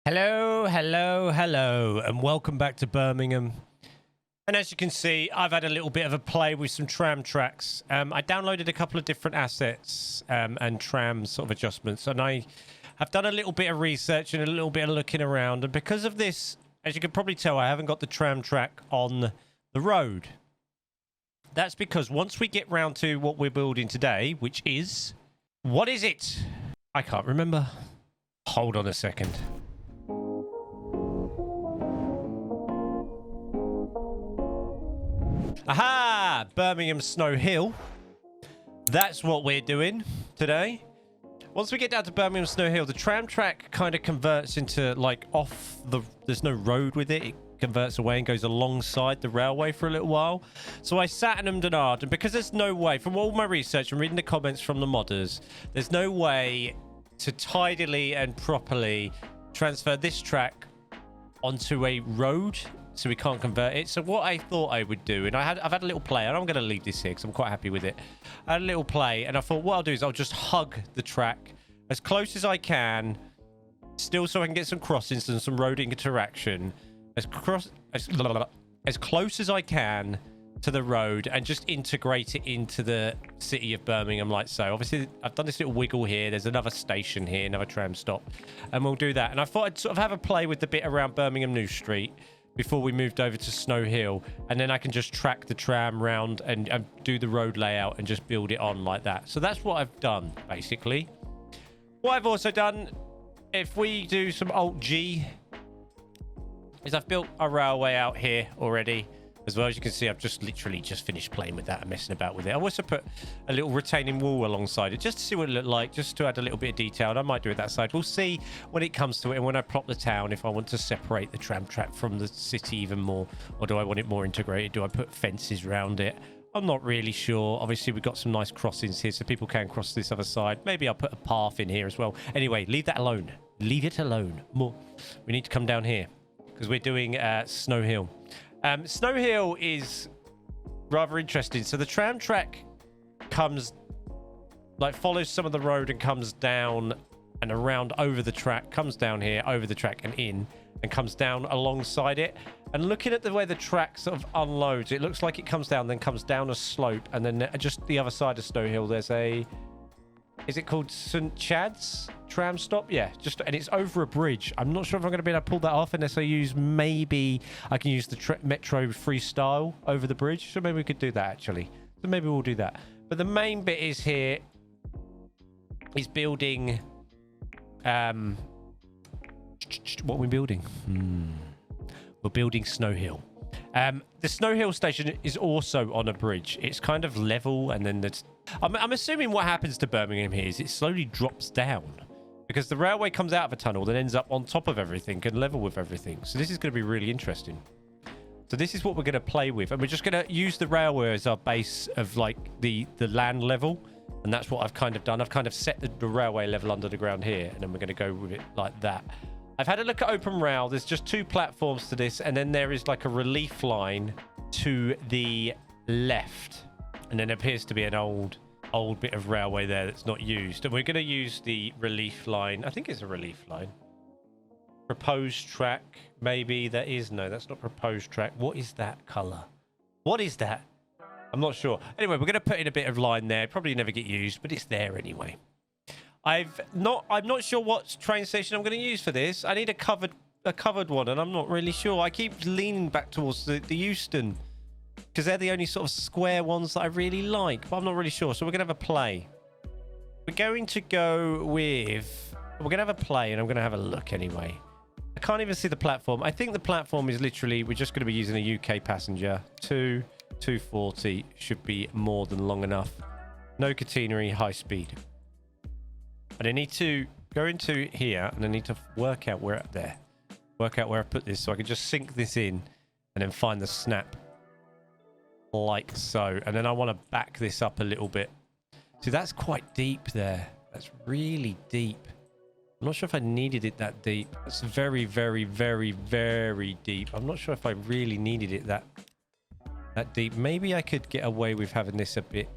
Hello, hello, hello, and welcome back to Birmingham. And as you can see, I've had a little bit of a play with some tram tracks. I downloaded a couple of different assets and tram sort of adjustments, and I have done a little bit of research and a little bit of looking around. And because of this, as you can probably tell, I haven't got the tram track on the road. That's because once we get round to what we're building today, which is... What is it? I can't remember. Hold on a second. Aha! Birmingham Snow Hill. That's what we're doing today. Once we get down to Birmingham Snow Hill, the tram track kind of converts into like off the... There's no road with it. It converts away and goes alongside the railway for a little while. So I sat and ummed and ahed, and because there's no way, from all my research and reading the comments from the modders, there's no way to tidily and properly transfer this track onto a road, so we can't convert it. So what I thought I would do, and I've had a little play, and I'm going to leave this here because I'm quite happy with it. I had a little play, and I thought what I'll do is I'll just hug the track as close as I can, still so I can get some crossings and some road interaction, as close as I can to the road, and just integrate it into the city of Birmingham like so. Obviously, I've done this little wiggle here. There's another station here, another tram stop, and we'll do that. And I thought I'd sort of have a play with the bit around Birmingham New Street before we moved over to Snow Hill, and then I can just track the tram round and do the road layout and just build it on like that. So that's what I've done, basically. What I've also done, if we do some Alt-G, is I've built a railway out here already. As well as you can see, I've just literally just finished playing with that and messing about with it. I also put a little retaining wall alongside it just to see what it looked like, just to add a little bit of detail. And I might do it that side. We'll see when it comes to it, and when I plot the town, if I want to separate the tram track from the city even more, or do I want it more integrated? Do I put fences around it? I'm not really sure. Obviously, we've got some nice crossings here so people can cross this other side. Maybe I'll put a path in here as well. Anyway, leave that alone. Leave it alone. More. We need to come down here because we're doing Snow Hill. Snow Hill is rather interesting. So the tram track comes, like, follows some of the road and comes down and around over the track, comes down here, over the track and in, and comes down alongside it. And looking at the way the track sort of unloads, it looks like it comes down, then comes down a slope, and then just the other side of Snow Hill, there's a... Is it called St. Chad's tram stop? Yeah, and it's over a bridge. I'm not sure if I'm going to be able to pull that off unless I use, maybe I can use the Metro freestyle over the bridge. So maybe we could do that, actually. So maybe we'll do that. But the main bit is here is building... what are we building? We're building Snow Hill. The Snow Hill station is also on a bridge. It's kind of level, and then there's... I'm assuming what happens to Birmingham here is it slowly drops down because the railway comes out of a tunnel, then ends up on top of everything and level with everything. So this is going to be really interesting. So this is what we're going to play with, and we're just going to use the railway as our base of like the land level, and that's what I've kind of done. I've kind of set the railway level under the ground here, and then we're going to go with it like that. I've had a look at Open Rail. There's just 2 platforms to this, and then there is like a relief line to the left. And then there appears to be an old bit of railway there that's not used. And we're going to use the relief line. I think it's a relief line. Proposed track, maybe. That is... No, that's not proposed track. What is that colour? What is that? I'm not sure. Anyway, we're going to put in a bit of line there. Probably never get used, but it's there anyway. I'm not sure what train station I'm going to use for this. I need a covered one, and I'm not really sure. I keep leaning back towards the Euston, because they're the only sort of square ones that I really like, but I'm not really sure. So we're going to have a play. We're going to go with... We're going to have a play, and I'm going to have a look anyway. I can't even see the platform. I think the platform is literally... We're just going to be using a UK passenger. 240 should be more than long enough. No catenary, high speed. And I need to go into here, and I need to work out where up there. Work out where I put this, so I can just sink this in, and then find the snap. Like so. And then I want to back this up a little bit. See, that's quite deep there. That's really deep. I'm not sure if I needed it that deep. That's very, very, very, very deep. I'm not sure if I really needed it that deep. Maybe I could get away with having this a bit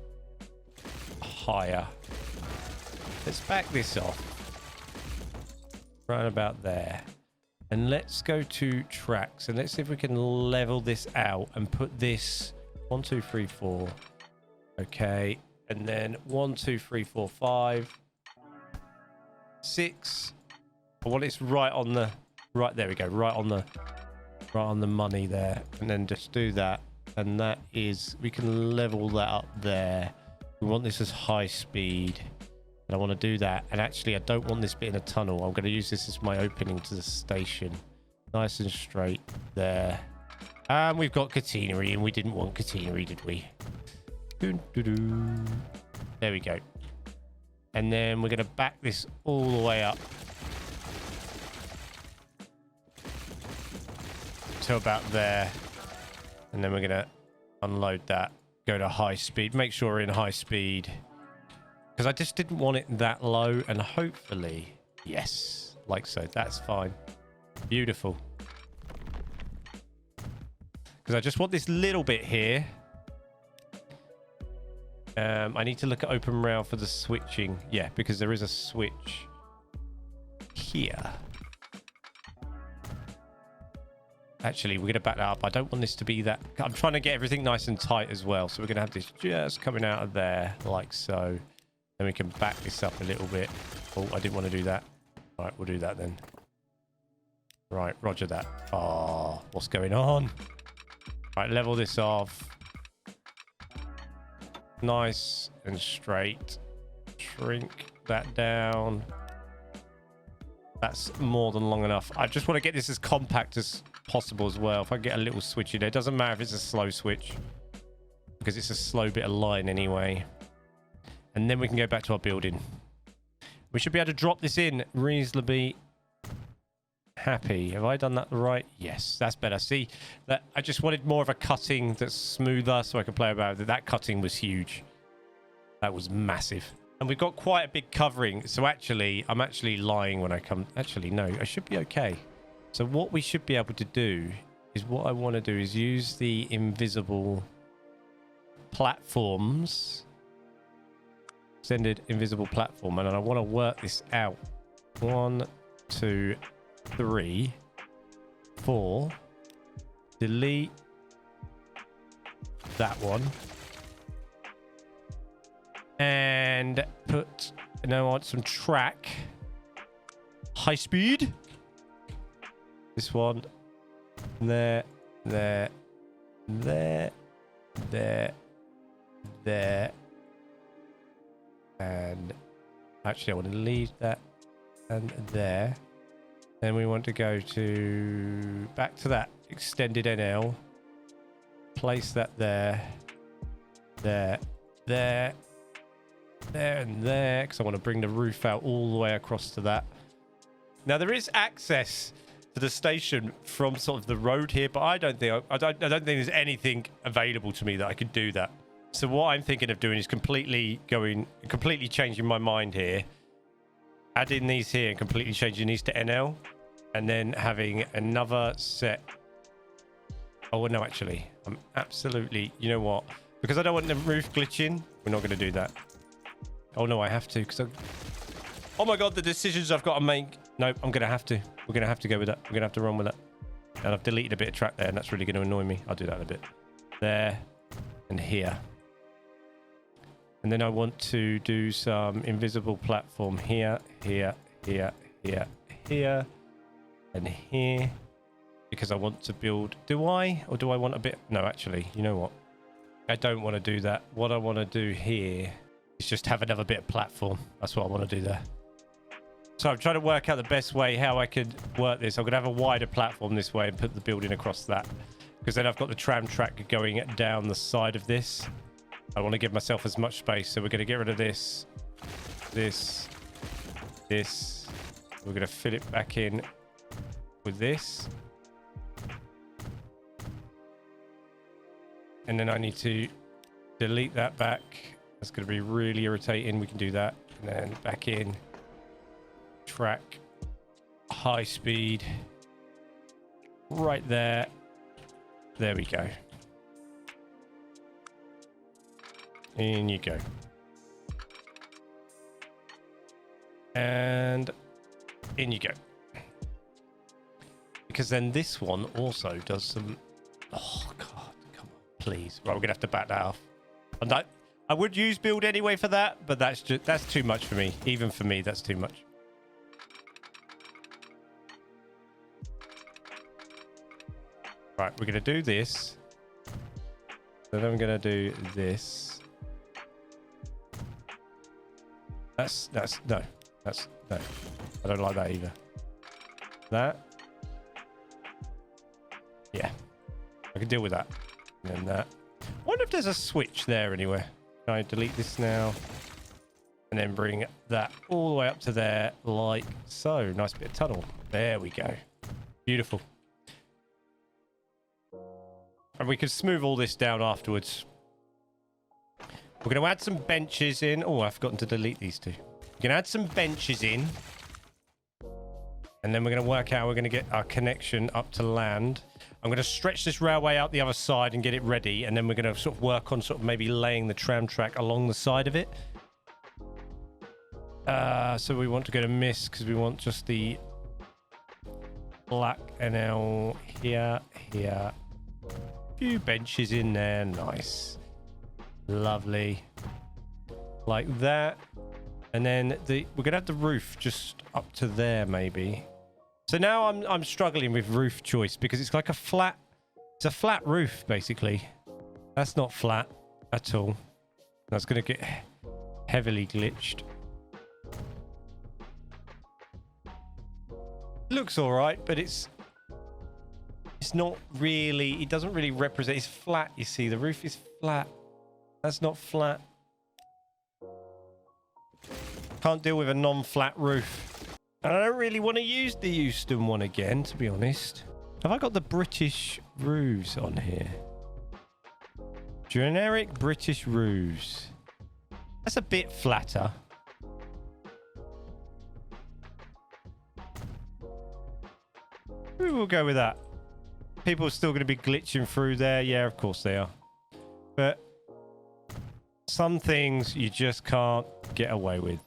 higher. Let's back this off. Right about there. And let's go to tracks and let's see if we can level this out and put this 1, 2, 3, 4. Okay. And then 1, 2, 3, 4, 5, 6. I want it's right on the there we go, right on the money there. And then just do that. And that is, we can level that up there. We want this as high speed. And I want to do that. And actually, I don't want this bit in a tunnel. I'm going to use this as my opening to the station. Nice and straight there. And we've got catenary, and we didn't want catenary, did we? There we go. And then we're going to back this all the way up to about there. And then we're going to unload that. Go to high speed. Make sure we're in high speed. Because I just didn't want it that low. And hopefully, yes, like so. That's fine. Beautiful. Because I just want this little bit here. I need to look at open rail for the switching. Yeah, because there is a switch here. Actually, we're going to back that up. I don't want this to be that... I'm trying to get everything nice and tight as well. So we're going to have this just coming out of there like so. Then we can back this up a little bit. Oh, I didn't want to do that. All right, we'll do that then. Right, roger that. Oh, what's going on? Right, level this off. Nice and straight. Shrink that down. That's more than long enough. I just want to get this as compact as possible as well. If I get a little switch in there, it doesn't matter if it's a slow switch because it's a slow bit of line anyway. And then we can go back to our building. We should be able to drop this in reasonably happy. Have I done that right? Yes, that's better. See, that I just wanted more of a cutting that's smoother so I could play about it. That cutting was huge. That was massive. And we've got quite a big covering. So actually, I'm actually lying when I come. Actually, no, I should be okay. So what we should be able to do is what I want to do is use the invisible platforms. Extended invisible platform. And I want to work this out. 1, 2, 3, 4. Delete that one. And put, now I want some track. High speed. This one. There, there, there, there, there. And actually I want to leave that and there. Then we want to go to back to that extended NL. Place that there, there, there, there, and there, because I want to bring the roof out all the way across to that. Now there is access to the station from sort of the road here, but I don't think there's anything available to me that I could do that. So what I'm thinking of doing is completely changing my mind here, adding these here and completely changing these to NL, and then having another set. Oh no, actually, I'm absolutely, you know what? Because I don't want the roof glitching, we're not going to do that. Oh no, I have to, because oh my god, the decisions I've got to make. Nope, I'm going to have to. We're going to have to go with that. We're going to have to run with that. And I've deleted a bit of track there, and that's really going to annoy me. I'll do that in a bit. There and here. And then I want to do some invisible platform here, here, here, here, here, and here. Because I want to build... Do I? Or do I want a bit... No, actually, you know what? I don't want to do that. What I want to do here is just have another bit of platform. That's what I want to do there. So I'm trying to work out the best way how I could work this. I'm going to have a wider platform this way and put the building across that. Because then I've got the tram track going down the side of this. I want to give myself as much space. So we're going to get rid of this, this, this. We're going to fill it back in with this. And then I need to delete that back. That's going to be really irritating. We can do that. And then back in. Track. High speed. Right there. There we go. In you go. And in you go. Because then this one also does some... Oh, God. Come on, please. Right, we're going to have to back that off. I would use build anyway for that, but that's too much for me. Even for me, that's too much. Right, we're going to do this. Then I'm going to do this. No. I don't like that either. That. Yeah. I can deal with that. And then that. I wonder if there's a switch there anywhere. Can I delete this now? And then bring that all the way up to there, like so. Nice bit of tunnel. There we go. Beautiful. And we can smooth all this down afterwards. We're going to add some benches in. Oh, I've forgotten to delete these two. We're going to add some benches in. And then we're going to work out how we're going to get our connection up to land. I'm going to stretch this railway out the other side and get it ready. And then we're going to sort of work on sort of maybe laying the tram track along the side of it. So we want to go to miss because we want just the black NL here. Few benches in there. Nice. Lovely. Like that. And then we're going to have the roof just up to there maybe. So now I'm struggling with roof choice because it's like it's a flat roof basically. That's not flat at all. That's going to get heavily glitched. Looks all right, but it's not really, it doesn't really represent, it's flat, you see, the roof is flat. That's not flat. Can't deal with a non-flat roof. And I don't really want to use the Euston one again, to be honest. Have I got the British roofs on here? Generic British roofs. That's a bit flatter. We'll go with that. People are still going to be glitching through there. Yeah, of course they are. But some things you just can't get away with.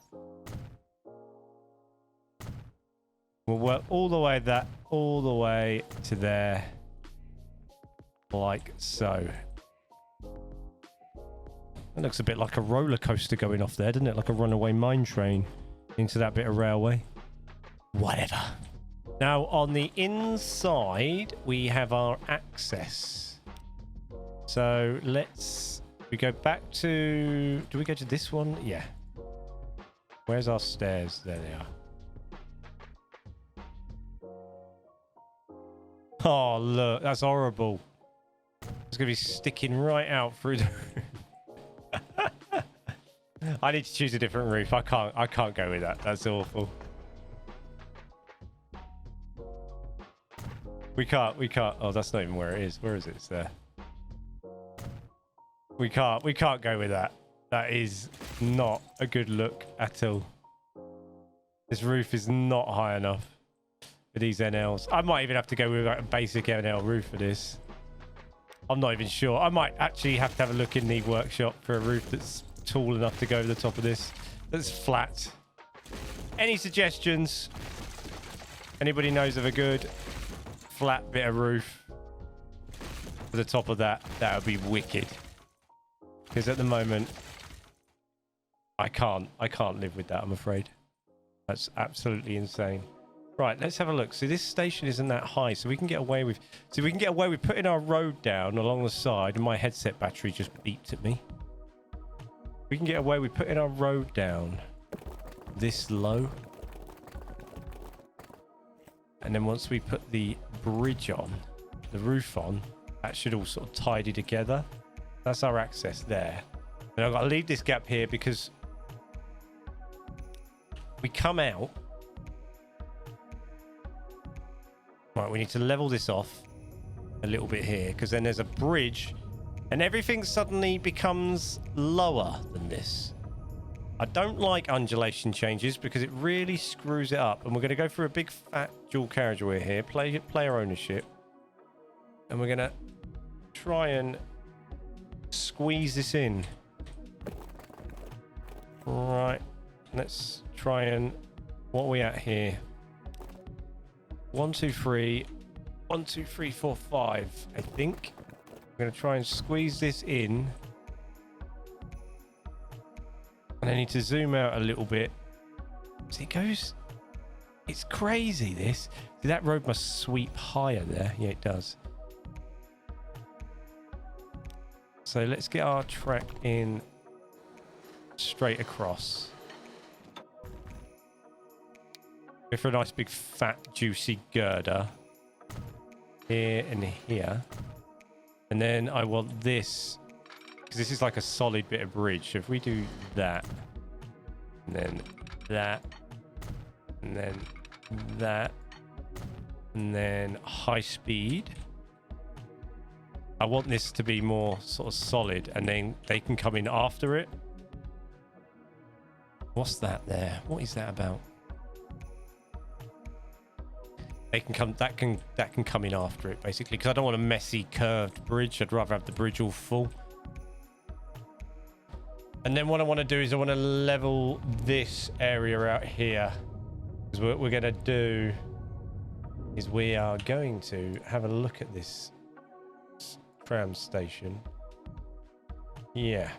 We'll work all the way to there. Like so. It looks a bit like a roller coaster going off there, doesn't it? Like a runaway mine train into that bit of railway. Whatever. Now, on the inside, we have our access. So, we go back to... Do we go to this one? Yeah. Where's our stairs? There they are. Oh, look. That's horrible. It's going to be sticking right out through the... I need to choose a different roof. I can't go with that. That's awful. We can't. Oh, that's not even where it is. Where is it? It's there. We can't go with that. That is not a good look at all. This roof is not high enough for these NLs. I might even have to go with like a basic NL roof for this. I'm not even sure. I might actually have to have a look in the workshop for a roof that's tall enough to go over the top of this. That's flat. Any suggestions? Anybody knows of a good flat bit of roof for the top of that? That would be wicked. Because at the moment, I can't live with that, I'm afraid. That's absolutely insane. Right, let's have a look. So this station isn't that high, so we can get away with... So we can get away with putting our road down along the side, and my headset battery just beeped at me. We can get away with putting our road down this low. And then once we put the bridge on, the roof on, that should all sort of tidy together. That's our access there. And I've got to leave this gap here because we come out. Right, we need to level this off a little bit here because then there's a bridge and everything suddenly becomes lower than this. I don't like undulation changes because it really screws it up. And we're going to go through a big fat dual carriageway here, player ownership. And we're going to try and squeeze this in. Right, let's try and... What are we at here? 1, 2, 3. 1, 2, 3, 4, 5, I think. I'm going to try and squeeze this in. And I need to zoom out a little bit. See, it goes... It's crazy, this. See, that road must sweep higher there. Yeah, it does. So let's get our track in straight across. Go for a nice big fat juicy girder. Here and here. And then I want this, because this is like a solid bit of bridge. So if we do that, and then that, and then that, and then high speed. I want this to be more sort of solid, and then they can come in after it. What's that there? What is that about? They can come. That can come in after it, basically, because I don't want a messy curved bridge. I'd rather have the bridge all full. And then what I want to do is I want to level this area out here. Because what we're going to do is we are going to have a look at this tram station. Yeah.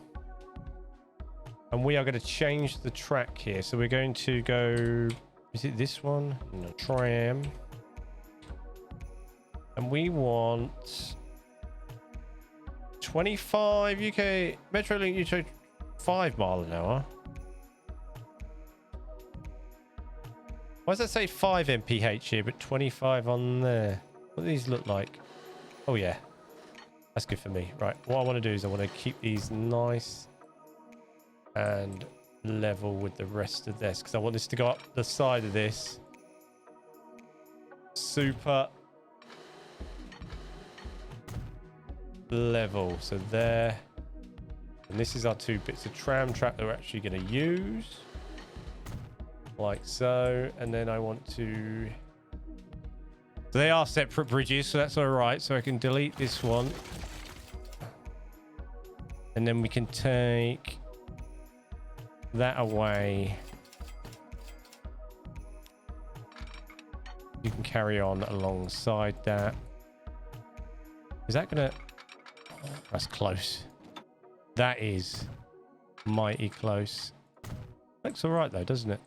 And we are going to change the track here. So we're going to go... Is it this one? No, tram. And we want 25 UK Metrolink UK 5 mile an hour. Why does that say 5 mph here, but 25 on there? What do these look like? Oh yeah, that's good for me. Right, what I want to do is I want to keep these nice and level with the rest of this, because I want this to go up the side of this. Super level. So there. And this is our 2 bits of tram track that we're actually going to use. Like so. And then I want to... So they are separate bridges, so that's all right. So I can delete this one. And then we can take that away. You can carry on alongside that. Is that gonna... Oh, that's close. That is mighty close. Looks all right though, doesn't it?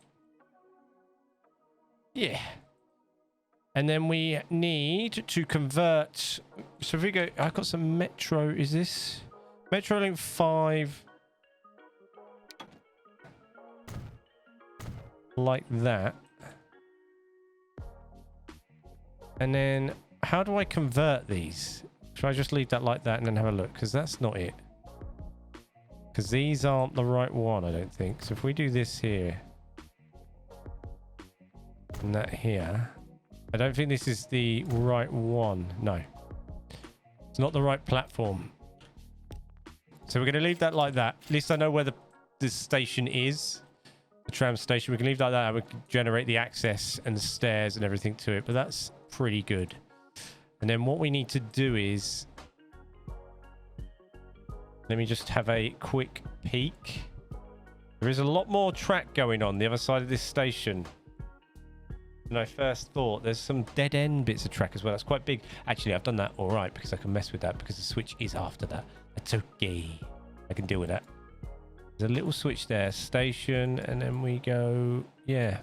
Yeah. And then we need to convert. So if we go, I've got some Metro. Is this Metrolink 5? Like that. And then how do I convert these? Should I just leave that like that and then have a look? Because that's not it. Because these aren't the right one, I don't think. So if we do this here and that here, I don't think this is the right one. No, it's not the right platform. So we're going to leave that like that. At least I know where the station is. The tram station. We can leave like that and we can generate the access and the stairs and everything to it. But that's pretty good. And then what we need to do is... Let me just have a quick peek. There is a lot more track going on the other side of this station than I first thought. There's some dead end bits of track as well. That's quite big. Actually, I've done that all right because I can mess with that because the switch is after that. That's okay. I can deal with that. There's a little switch there. Station. And then we go... Yeah.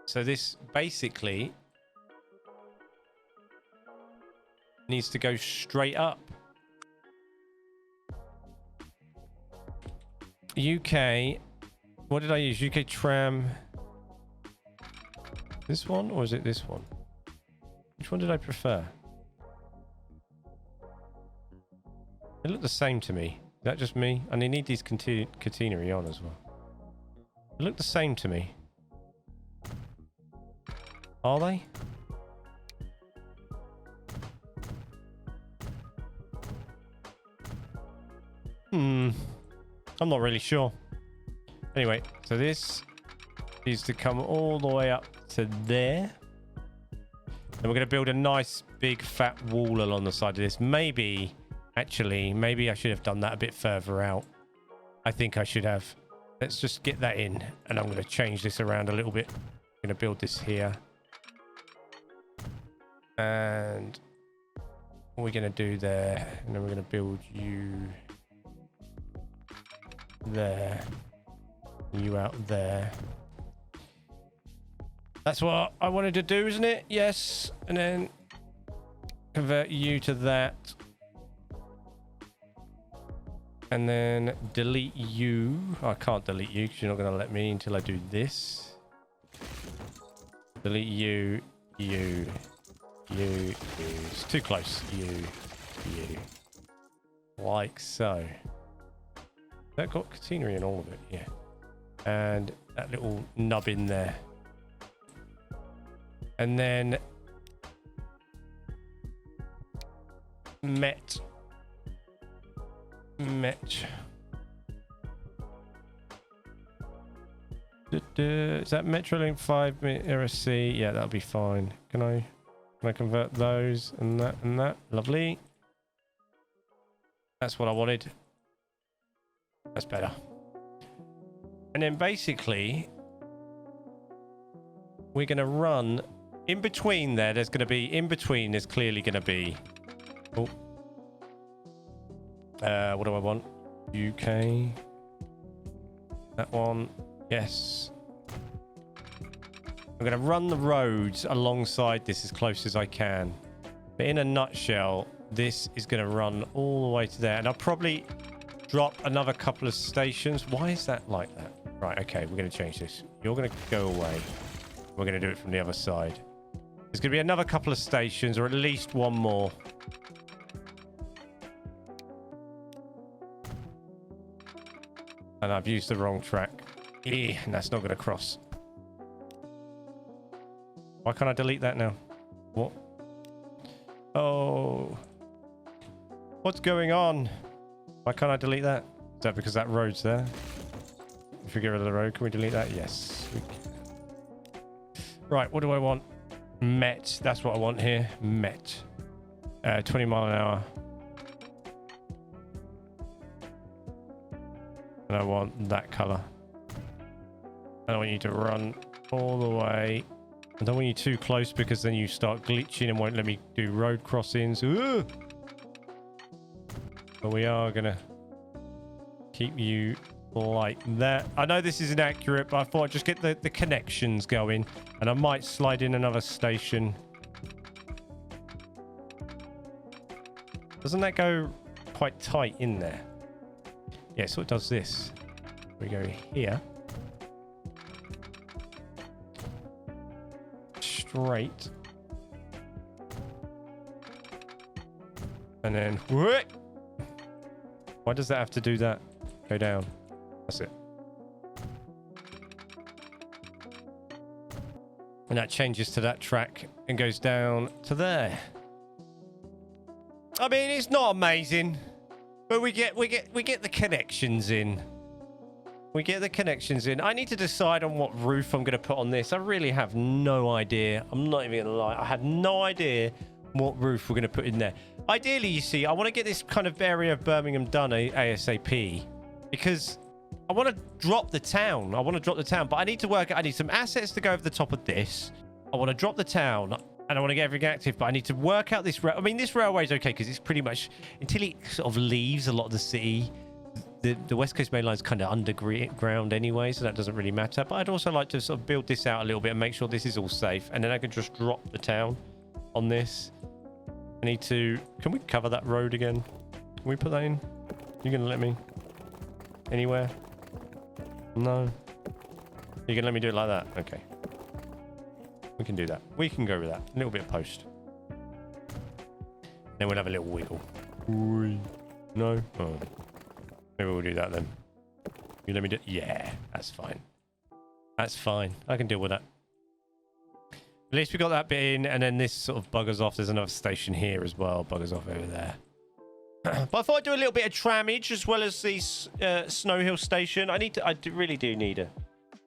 So this basically needs to go straight up. UK, what did I use? UK tram. This one or is it this one? Which one did I prefer? They look the same to me. Is that just me? And they need these catenary on as well. They look the same to me. Are they? I'm not really sure. Anyway, so this needs to come all the way up to there. And we're going to build a nice big fat wall along the side of this. Maybe, actually, maybe I should have done that a bit further out. I think I should have. Let's just get that in. And I'm going to change this around a little bit. I'm going to build this here. And what we're going to do there, and then we're going to build you there, you out there. That's what I wanted to do, isn't it? Yes. And then convert you to that. And then delete you. I can't delete you because you're not going to let me until I do this. Delete you, you. It's too close. You. Like so. That got catenary in all of it, yeah. And that little nub in there. And then Met. Is that Metrolink 5 RSC? Yeah, that'll be fine. Can I convert those and that and that? Lovely. That's what I wanted. That's better. And then basically we're going to run in between there. There's going to be in between. There's clearly going to be. Oh. What do I want? UK. That one. Yes. I'm going to run the roads alongside this as close as I can. But in a nutshell, this is going to run all the way to there. And I'll probably drop another couple of stations. Why is that like that? Right, okay, we're going to change this. You're going to go away. We're going to do it from the other side. There's going to be another couple of stations, or at least one more. And I've used the wrong track. And that's not going to cross. Why can't I delete that now? What? Oh. What's going on? Why can't I delete that? Is that because that road's there? If we get rid of the road, can we delete that? Yes. We can. Right, what do I want? Met. That's what I want here. Met. 20 mile an hour. And I want that color. I don't want you to run all the way. I don't want you too close because then you start glitching and won't let me do road crossings. Ooh! But we are going to keep you like that. I know this is inaccurate, but I thought I'd just get the connections going. And I might slide in another station. Doesn't that go quite tight in there? Yeah, so it does this. We go here. Straight. And then whoop! Why does that have to do that? Go down. That's it. And that changes to that track and goes down to there. I mean, it's not amazing, but we get the connections in. We get the connections in. I need to decide on what roof I'm going to put on this. I really have no idea. I'm not even going to lie. I have no idea what roof we're going to put in there. Ideally, you see, I want to get this kind of area of Birmingham done ASAP because I want to drop the town. But I need to work. I need some assets to go over the top of this. I want to drop the town and I want to get everything active, but I need to work out this. I mean, this railway is okay because it's pretty much until it sort of leaves a lot of the city. The West Coast Main Line is kind of underground anyway, so that doesn't really matter. But I'd also like to sort of build this out a little bit and make sure this is all safe. And then I can just drop the town on this. I need to... Can we cover that road again? Can we put that in? You going to let me? Anywhere? No? You can let me do it like that? Okay. We can do that. We can go with that. A little bit of post. Then we'll have a little wiggle. No? Oh. Maybe we'll do that then. You let me do... Yeah, that's fine. That's fine. I can deal with that. At least we got that bit in, and then this sort of buggers off. There's another station here as well. Buggers off over there. But I thought I'd do a little bit of trammage as well as the Snow Hill station. Really do need a...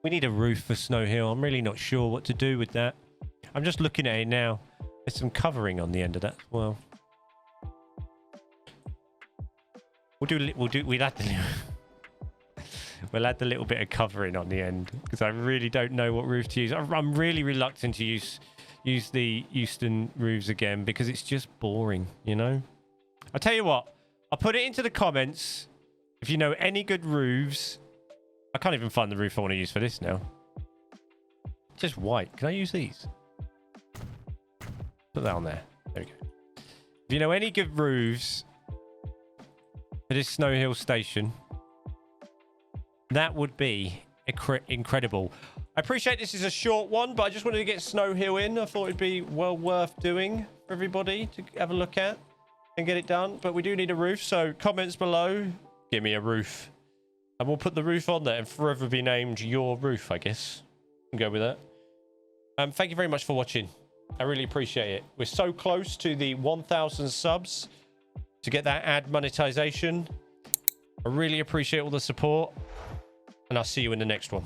We need a roof for Snow Hill. I'm really not sure what to do with that. I'm just looking at it now. There's some covering on the end of that as well. We'll add the little bit of covering on the end because I really don't know what roof to use. I'm really reluctant to use use the Euston roofs again because it's just boring, you know? I'll tell you what. I'll put it into the comments if you know any good roofs. I can't even find the roof I want to use for this now. Just white. Can I use these? Put that on there. There we go. If you know any good roofs for this Snow Hill station, that would be incredible. I appreciate this is a short one, but I just wanted to get Snow Hill in. I thought it'd be well worth doing for everybody to have a look at and get it done. But we do need a roof, so comments below. Give me a roof. And we'll put the roof on there and forever be named your roof, I guess. Go with that. Thank you very much for watching. I really appreciate it. We're so close to the 1,000 subs to get that ad monetization. I really appreciate all the support. And I'll see you in the next one.